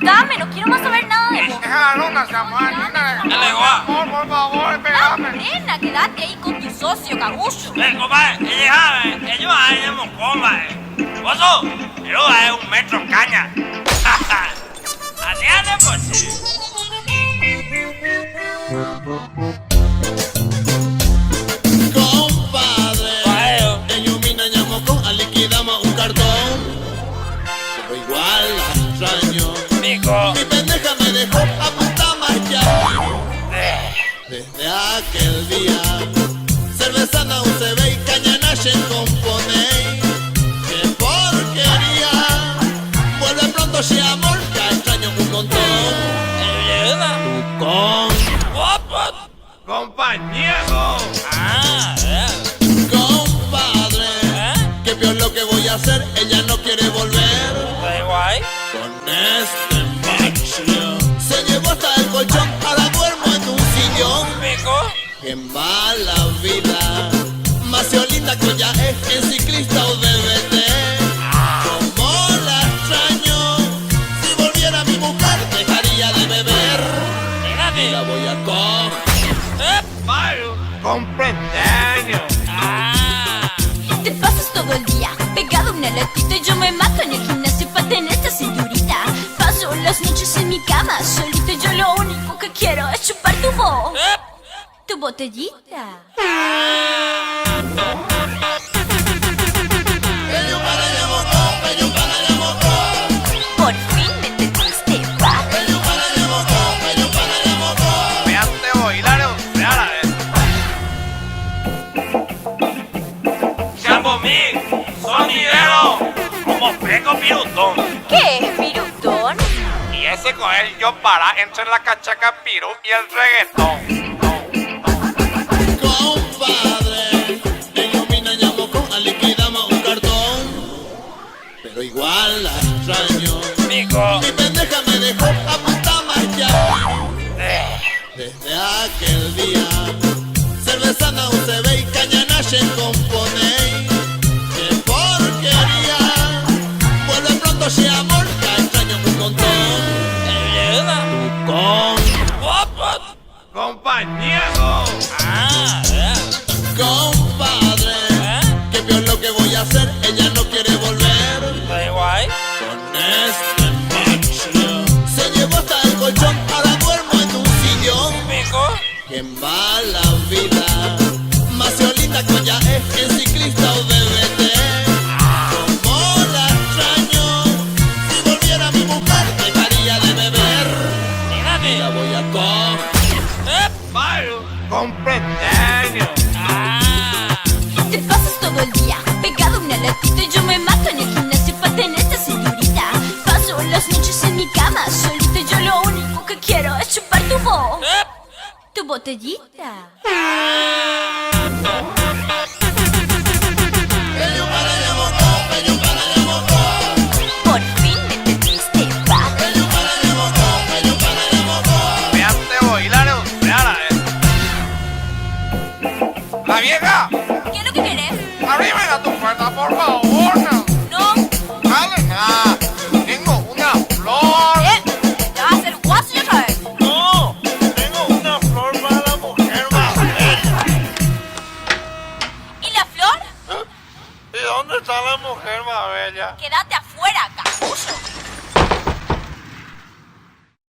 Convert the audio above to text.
Dame, no quiero más saber nada de vos. Deja la luna, se amor. Dale, guá. Por favor, espérame. Nena, quédate ahí con tu socio, cagullo. Compadre, ellos hay compadre. Oso, yo hay 1 metro caña. Adiante, pues. Igual la extraño. Mico. Mi pendeja me dejó a puta malla. Desde aquel día, cerveza no se ve y cañanache componéis. ¡Qué porquería! Vuelve pronto, si amor, ya extraño un montón. Tu Compañero. compadre, ¿qué peor lo que voy a hacer? Ella no quiere volver. Con este macho se llevó hasta el colchón, ahora duermo en un sillón. Qué mala vida, más linda que ya es en ciclista o DVD. Como la extraño, si volviera mi mujer dejaría de beber. Y la voy a coger. Comprendeño. Te pasas todo el día pegado a una latita y yo me mato en el gimnasio para tener esta cinturita. Paso las noches en mi cama solita y yo lo único que quiero es chupar tu botellita. Por fin me entendiste, ¿va? Veante bailar Chambo mí, sonidero, como peco pirutón. ¿Qué es, pirutón? Y ese con él yo para entre la cachaca piru y el reggaetón. Compadre, en Mina llamó con liquidamos un cartón. Pero igual la extraño. Mico. Mi pendeja me dejó a puta malla. Desde aquel día, cerveza no se ve y cañanache componéis. ¡Qué porquería! Vuelve pronto, si amor, ya extraño un montón. Compañero. Compadre, ¿qué peor lo que voy a hacer? Ella no quiere volver. Con este macho se llevó hasta el colchón, ahora duermo en un sillón. Qué mala vida, más linda que ya es en ciclista o DVD. Como la extraño, si volviera mi mujer dejaría de beber. Y la voy a coger. Comprendeño. Te pasas todo el día pegado a una latita y yo me mato en el gimnasio para tener esta cinturita. Paso las noches en mi cama solita y yo lo único que quiero es chupar tu botellita.